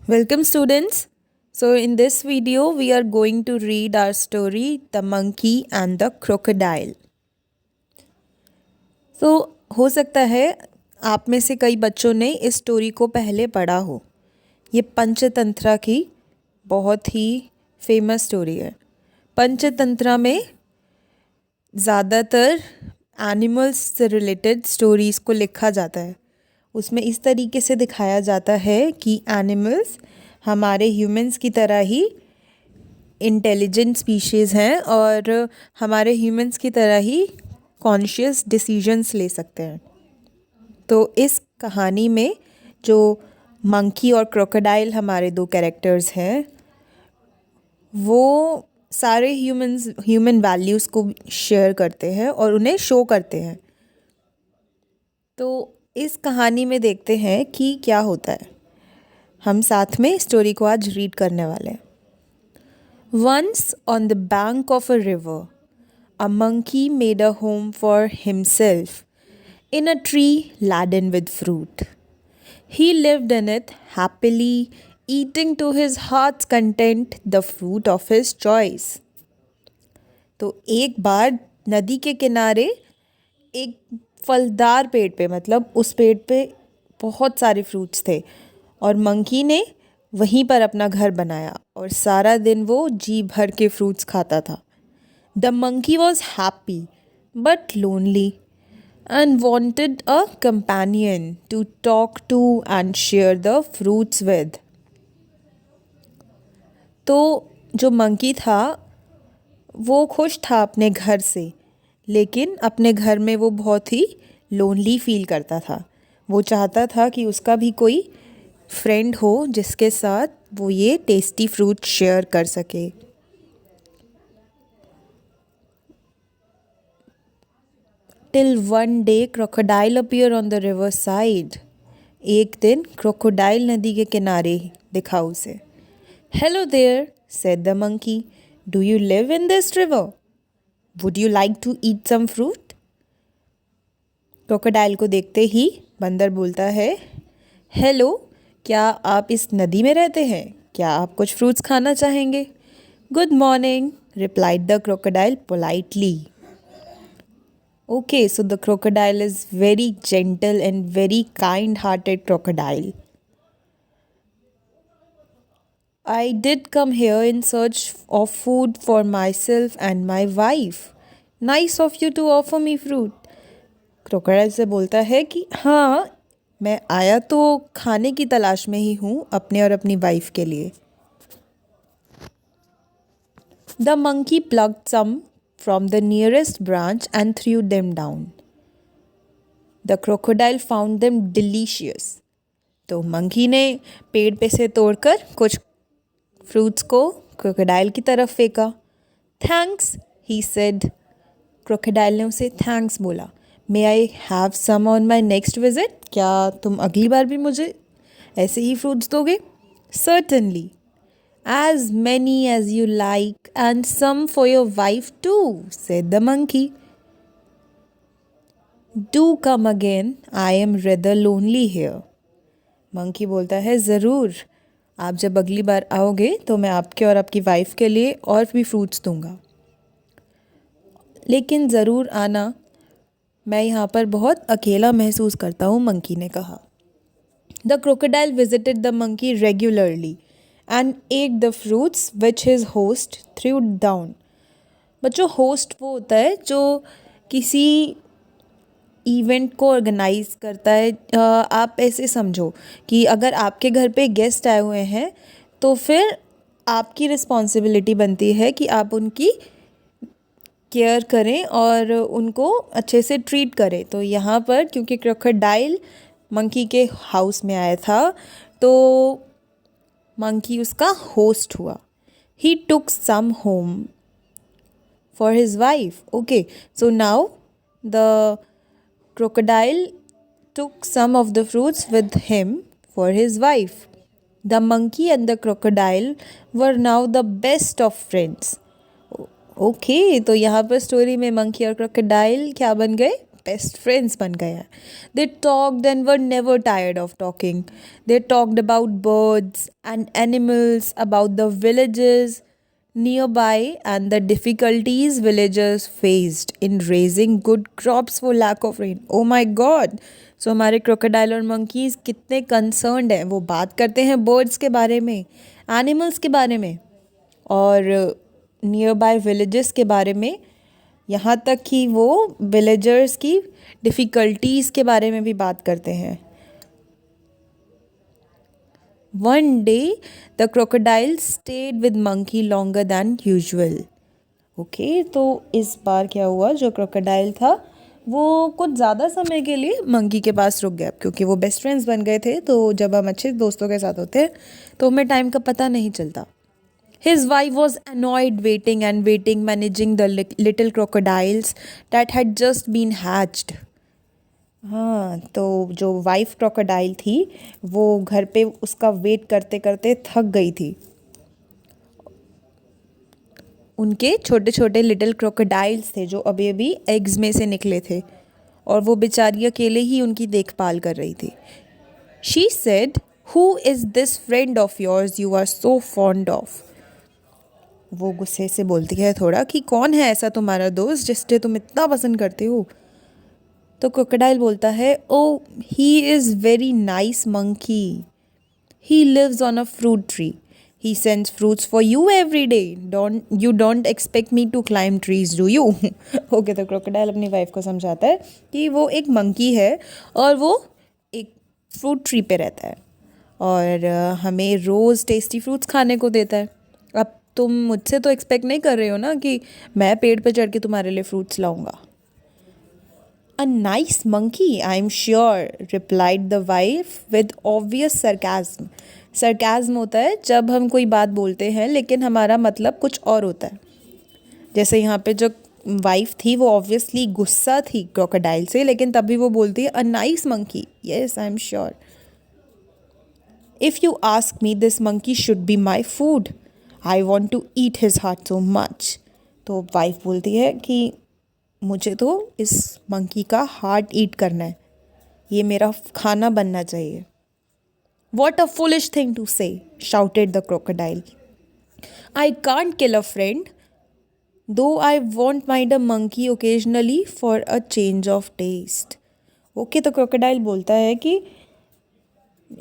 Welcome, students. So, in this video, we are going to read our story The Monkey and the Crocodile. So, हो सकता है आप में से कई बच्चों ने इस स्टोरी को पहले पढ़ा हो। ये पंचतंत्रा की बहुत ही फेमस स्टोरी है। पंचतंत्रा में ज़्यादातर एनिमल्स से रिलेटेड स्टोरीज़ को लिखा जाता है। उसमें इस तरीके से दिखाया जाता है कि एनिमल्स हमारे ह्यूमंस की तरह ही इंटेलिजेंट स्पीशीज़ हैं और हमारे ह्यूमंस की तरह ही कॉन्शियस डिसीजंस ले सकते हैं। तो इस कहानी में जो मंकी और क्रोकोडाइल हमारे दो कैरेक्टर्स हैं वो सारे ह्यूमन वैल्यूज़ को शेयर करते हैं और उन्हें शो करते हैं। तो इस कहानी में देखते हैं कि क्या होता है। हम साथ में स्टोरी को आज रीड करने वाले हैं। Once on the bank of a river, a monkey made a home for himself in a tree laden with fruit. He lived in it happily, eating to his heart's content the fruit of his choice. तो एक बार नदी के किनारे एक फलदार पेड़ पे मतलब उस पेड़ पे बहुत सारे फ्रूट्स थे और मंकी ने वहीं पर अपना घर बनाया और सारा दिन वो जी भर के फ्रूट्स खाता था। The monkey was happy but lonely and wanted a companion to talk to and share the fruits with. तो जो मंकी था वो खुश था अपने घर से, लेकिन अपने घर में वो बहुत ही लोनली फील करता था। वो चाहता था कि उसका भी कोई फ्रेंड हो जिसके साथ वो ये टेस्टी फ्रूट शेयर कर सके। Till one day crocodile appear on the river side. एक दिन क्रोकोडाइल नदी के किनारे दिखा उसे। Hello there, said the monkey, do you live in this river? Would you like to eat some fruit? Crocodile को देखते ही बंदर बोलता है, हेलो, क्या आप इस नदी में रहते हैं? क्या आप कुछ फ्रूट्स खाना चाहेंगे? Good morning, replied the crocodile politely. Okay, so the crocodile is very gentle and very kind hearted crocodile. I did come here in search of food for myself and my wife. Nice of you to offer me fruit. Crocodile से बोलता है कि हाँ, मैं आया तो खाने की तलाश में ही हूँ अपने और अपनी वाइफ के लिए। The monkey plucked some from the nearest branch and threw them down. The crocodile found them delicious. तो मंकी ने पेड़ पे से तोड़कर कुछ फ्रूट्स को क्रोकोडाइल की तरफ फेंका। Thanks, he said. क्रोकोडाइल ने उसे थैंक्स बोला। May I have some on my next visit? क्या तुम अगली बार भी मुझे ऐसे ही फ्रूट्स दोगे? Certainly, as many as you like and some for your wife too, said the monkey. Do come again, I am rather lonely here. Monkey बोलता है, ज़रूर, आप जब अगली बार आओगे तो मैं आपके और आपकी वाइफ के लिए और भी फ्रूट्स दूंगा, लेकिन ज़रूर आना, मैं यहाँ पर बहुत अकेला महसूस करता हूँ, मंकी ने कहा। The crocodile visited the monkey regularly and at the fruits which his host through down. बच्चों, होस्ट वो होता है जो किसी इवेंट को ऑर्गेनाइज करता है। आप ऐसे समझो कि अगर आपके घर पे गेस्ट आए हुए हैं तो फिर आपकी रिस्पॉन्सिबिलिटी बनती है कि आप उनकी केयर करें और उनको अच्छे से ट्रीट करें। तो यहाँ पर क्योंकि क्रोकोडाइल मंकी के हाउस में आया था तो मंकी उसका होस्ट हुआ। He took some home for his wife. Okay, so now the crocodile took some of the fruits with him for his wife. The monkey and the crocodile were now the best of friends. Okay, तो यहाँ पर story में monkey और crocodile क्या बन गए? Best friends बन गए हैं. They talked and were never tired of talking. They talked about birds and animals, about the villages nearby and the difficulties villagers faced in raising good crops for lack of rain. Oh my God! So हमारे crocodile और monkeys कितने concerned हैं. वो बात करते हैं birds के बारे में, animals के बारे में और नियर villages के बारे में. यहाँ तक कि वो विलेजर्स की डिफ़िकल्टीज़ के बारे में भी बात करते हैं. One day the crocodile stayed with monkey longer than usual. Okay, तो इस बार क्या हुआ, जो क्रोकोडाइल था वो कुछ ज़्यादा समय के लिए मंकी के पास रुक गया, क्योंकि वो बेस्ट फ्रेंड्स बन गए थे. तो जब हम अच्छे दोस्तों के साथ होते हैं तो हमें टाइम का पता नहीं चलता. His wife was annoyed waiting and waiting, managing the little crocodiles that had just been hatched. हाँ, तो जो वाइफ क्रोकोडाइल थी वो घर पे उसका वेट करते करते थक गई थी. उनके छोटे छोटे लिटिल क्रोकोडाइल्स थे जो अभी अभी एग्स में से निकले थे और वो बेचारी अकेले ही उनकी देखभाल कर रही थी. She said, "Who is this friend of yours you are so fond of?" वो गुस्से से बोलती है थोड़ा कि कौन है ऐसा तुम्हारा दोस्त जिससे तुम इतना पसंद करते हो. तो क्रोकोडाइल बोलता है, oh he is very nice monkey, he lives on a fruit tree, he sends fruits for you every day, don't expect me to climb trees do you. Okay, तो क्रोकोडाइल अपनी वाइफ को समझाता है कि वो एक मंकी है और वो एक फ्रूट ट्री पे रहता है और हमें रोज़ टेस्टी फ्रूट्स खाने को देता है. अब तुम मुझसे तो एक्सपेक्ट नहीं कर रहे हो ना कि मैं पेड़ पे चढ़ के तुम्हारे लिए फ्रूट्स लाऊंगा. A nice monkey, I am sure, replied the wife with obvious sarcasm. Sarcasm होता है जब हम कोई बात बोलते हैं लेकिन हमारा मतलब कुछ और होता है. जैसे यहाँ पे जो वाइफ थी वो ऑब्वियसली गुस्सा थी क्रोकोडाइल से, लेकिन तभी वो बोलती है a nice monkey, yes I am sure. If you ask me, this monkey should be my food, I want to eat his heart so much. तो वाइफ बोलती है कि मुझे तो इस मंकी का हार्ट ईट करना है, ये मेरा खाना बनना चाहिए. What a foolish thing to say, shouted the crocodile. I can't kill a friend, though I won't mind a monkey occasionally for a change of taste. Okay, तो क्रोकोडाइल बोलता है कि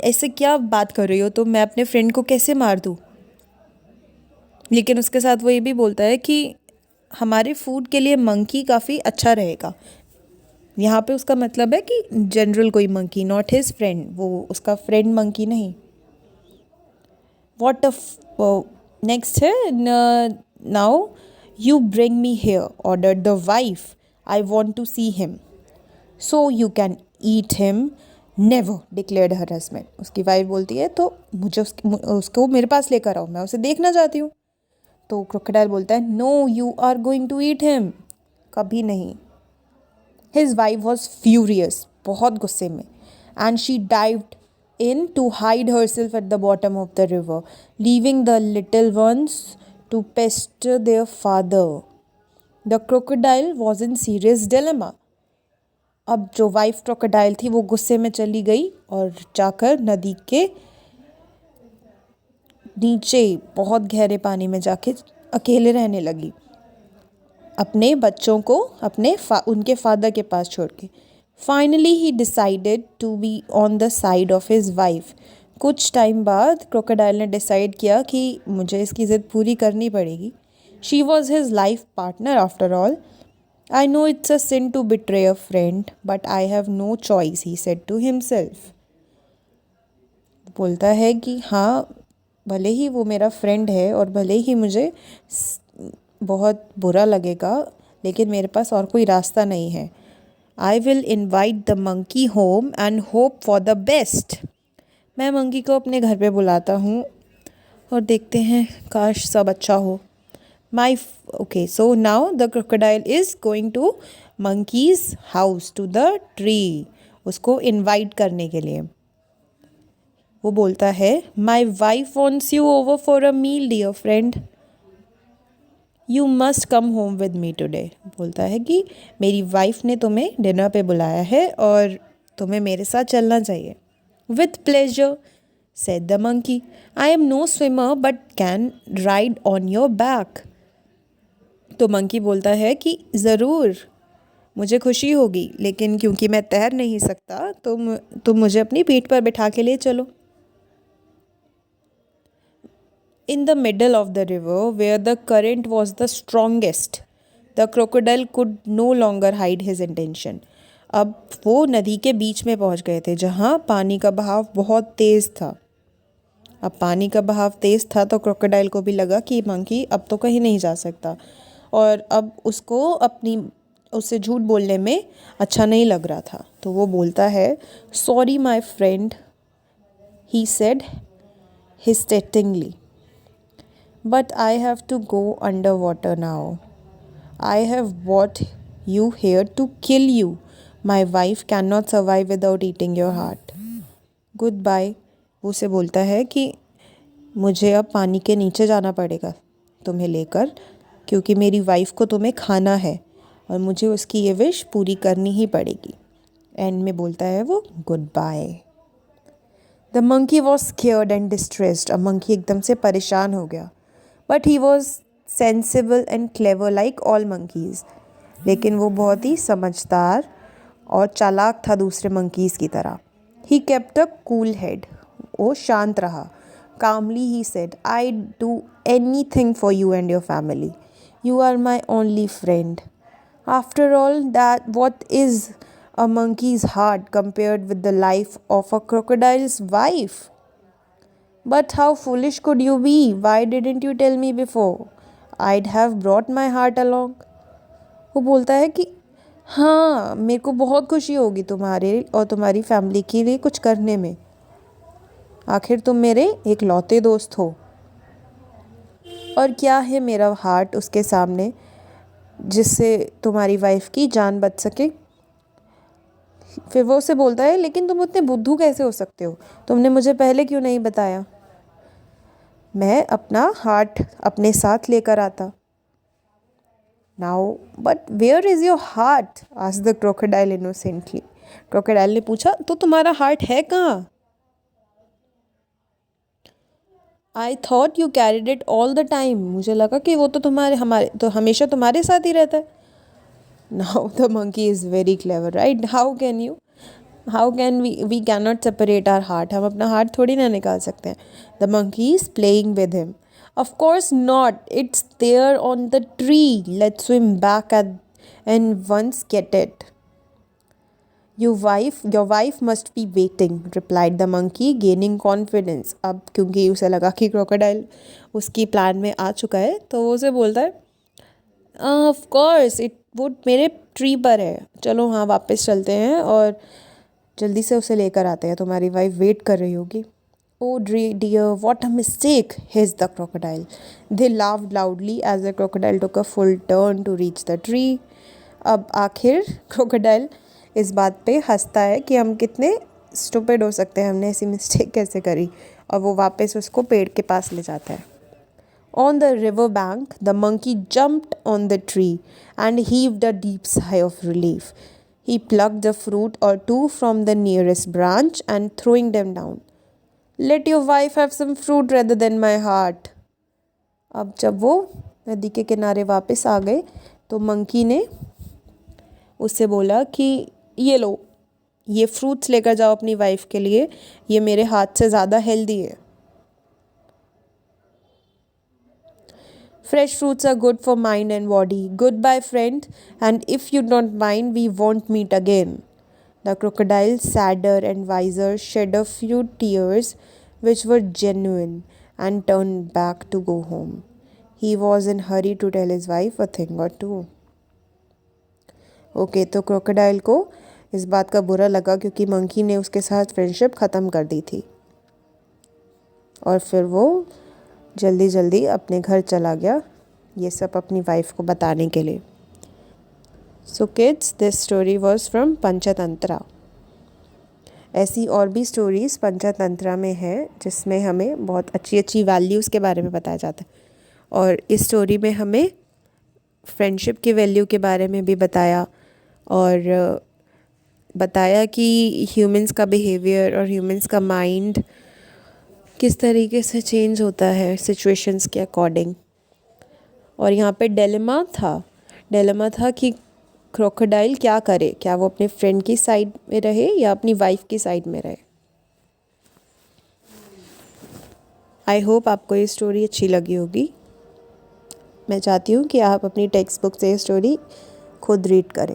ऐसे क्या बात कर रही हो, तो मैं अपने फ्रेंड को कैसे मार दूँ. लेकिन उसके साथ वो ये भी बोलता है कि हमारे फूड के लिए मंकी काफ़ी अच्छा रहेगा. यहाँ पे उसका मतलब है कि जनरल कोई मंकी, नॉट हिज फ्रेंड, वो उसका फ्रेंड मंकी नहीं. वॉट अ नेक्स्ट है, now you bring me here, ordered the wife, I want to see him so you can eat him, never, declared her husband. उसकी wife बोलती है तो मुझे उसको मेरे पास लेकर आओ, मैं उसे देखना चाहती हूँ. तो क्रोकोडाइल बोलता है, no you are going to eat him, कभी नहीं. हिज वाइफ वॉज फ्यूरियस, बहुत गुस्से में, and she dived into hide herself at the bottom of the river, leaving the little ones to pester their father. The crocodile was in serious dilemma. अब जो wife crocodile थी वो गुस्से में चली गई और जाकर नदी के नीचे बहुत गहरे पानी में जाके अकेले रहने लगी, अपने बच्चों को उनके फादर के पास छोड़ के. Finally he decided to be on the side of his wife. कुछ टाइम बाद क्रोकोडाइल ने डिसाइड किया कि मुझे इसकी ज़िद पूरी करनी पड़ेगी. She was his life partner after all. I know it's a sin to betray a friend, but I have no choice, he said to himself. बोलता है कि हाँ, भले ही वो मेरा फ्रेंड है और भले ही मुझे बहुत बुरा लगेगा, लेकिन मेरे पास और कोई रास्ता नहीं है. I will invite the monkey home and hope for the best. मैं मंकी को अपने घर पे बुलाता हूँ और देखते हैं काश सब अच्छा हो. Okay, so now the crocodile is going to monkey's house, to the tree, उसको invite करने के लिए. वो बोलता है, my wife wants you over for a meal, dear friend. You must come home with me today. बोलता है कि मेरी वाइफ ने तुम्हें डिनर पे बुलाया है और तुम्हें मेरे साथ चलना चाहिए। With pleasure said the monkey. I am no swimmer but can ride on your back. तो मंकी बोलता है कि ज़रूर, मुझे खुशी होगी, लेकिन क्योंकि मैं तैर नहीं सकता तो तुम मुझे अपनी पीठ पर बिठा के ले चलो। In the middle of the river, where the current was the strongest, the crocodile could no longer hide his intention. अब वो नदी के बीच में पहुंच गए थे जहाँ पानी का बहाव बहुत तेज़ था। अब पानी का बहाव तेज़ था तो क्रोकोडाइल को भी लगा कि मंकी अब तो कहीं नहीं जा सकता, और अब उससे झूठ बोलने में अच्छा नहीं लग रहा था। तो वो बोलता है, sorry my friend, he said hesitatingly, but I have to go under water now. I have bought you here to kill you. My wife can not survive without eating your heart. Goodbye. वो उसे बोलता है कि मुझे अब पानी के नीचे जाना पड़ेगा तुम्हें लेकर, क्योंकि मेरी वाइफ को तुम्हें खाना है और मुझे उसकी ये विश पूरी करनी ही पड़ेगी। एंड में बोलता है वो goodbye. The monkey was scared and distressed. अब मंकी एकदम से परेशान हो गया, but he was sensible and clever like all monkeys. लेकिन वो बहुत ही समझदार और चालाक था दूसरे मंकीज़ की तरह। He kept a cool head. वो शांत रहा। Calmly he said, I'd do anything for you and your family. You are my only friend. After all, what is a monkey's heart compared with the life of a crocodile's wife? But how foolish could you be? Why didn't you tell me before? I'd have brought my heart along. वो बोलता है कि हाँ, मेरे को बहुत खुशी होगी तुम्हारे और तुम्हारी फैमिली के लिए कुछ करने में। आखिर तुम मेरे एक लौते दोस्त हो, और क्या है मेरा हार्ट उसके सामने जिससे तुम्हारी वाइफ की जान बच सके। फिर वो उसे बोलता है, लेकिन तुम उतने बुद्धू कैसे हो सकते हो? तुमने मुझे पहले क्यों नहीं बताया? मैं अपना हार्ट अपने साथ लेकर आता। Now but where is your heart? Asked the crocodile innocently. Crocodile ने पूछा, तो तुम्हारा हार्ट है कहाँ? I thought you carried it all the time. मुझे लगा कि वो तो हमेशा तुम्हारे साथ ही रहता है। Now the monkey is very clever, right? How can we can not separate our heart. हम अपना हार्ट थोड़ी ना निकाल सकते हैं। The monkey is playing with him. Of course not, it's there on the tree. Let's swim back and once get it. Your wife must be waiting, replied the monkey, gaining confidence. अब क्योंकि उसे लगा कि crocodile उसकी plan में आ चुका है, तो वो उसे बोलता है, ऑफ कोर्स वो मेरे ट्री पर है, चलो हाँ वापस चलते हैं और जल्दी से उसे लेकर आते हैं, तुम्हारी वाइफ वेट कर रही होगी। Oh dear, what a mistake, hissed the crocodile. They laughed loudly as the crocodile took a full turn to reach the tree. अब आखिर क्रोकोडाइल इस बात पे हंसता है कि हम कितने स्टूपिड हो सकते हैं, हमने ऐसी मिस्टेक कैसे करी, और वो वापस उसको पेड़ के पास ले जाता है। On the river bank, the monkey jumped on the tree and heaved a deep sigh of relief. He plucked a fruit or two from the nearest branch and throwing them down. Let your wife have some fruit rather than my heart. अब जब वो नदी के किनारे वापस आ गए तो monkey ने उससे बोला कि ये लो, ये फ्रूट्स लेकर जाओ अपनी वाइफ के लिए, ये मेरे हाथ से ज़्यादा हेल्दी है। Fresh fruits are good for mind and body. Goodbye, friend, and if you don't mind, we won't meet again. The crocodile, sadder and wiser, shed a few tears which were genuine and turned back to go home. He was in hurry to tell his wife a thing or two. Okay, तो crocodile को इस बात का बुरा लगा क्योंकि monkey ने उसके साथ फ्रेंडशिप ख़त्म कर दी थी, और फिर वो जल्दी जल्दी अपने घर चला गया ये सब अपनी वाइफ को बताने के लिए। So kids, this story was from Panchatantra. ऐसी और भी स्टोरीज़ पंचतंत्रा में है जिसमें हमें बहुत अच्छी अच्छी वैल्यूज़ के बारे में बताया जाता है, और इस स्टोरी में हमें फ्रेंडशिप की वैल्यू के बारे में भी बताया और बताया कि ह्यूमंस का बिहेवियर और ह्यूमंस का माइंड किस तरीके से चेंज होता है सिचुएशंस के अकॉर्डिंग। और यहाँ पे डेलेमा था कि क्रोकोडाइल क्या करे, क्या वो अपने फ्रेंड की साइड में रहे या अपनी वाइफ की साइड में रहे। आई होप आपको ये स्टोरी अच्छी लगी होगी। मैं चाहती हूँ कि आप अपनी टेक्स्ट बुक से ये स्टोरी खुद रीड करें।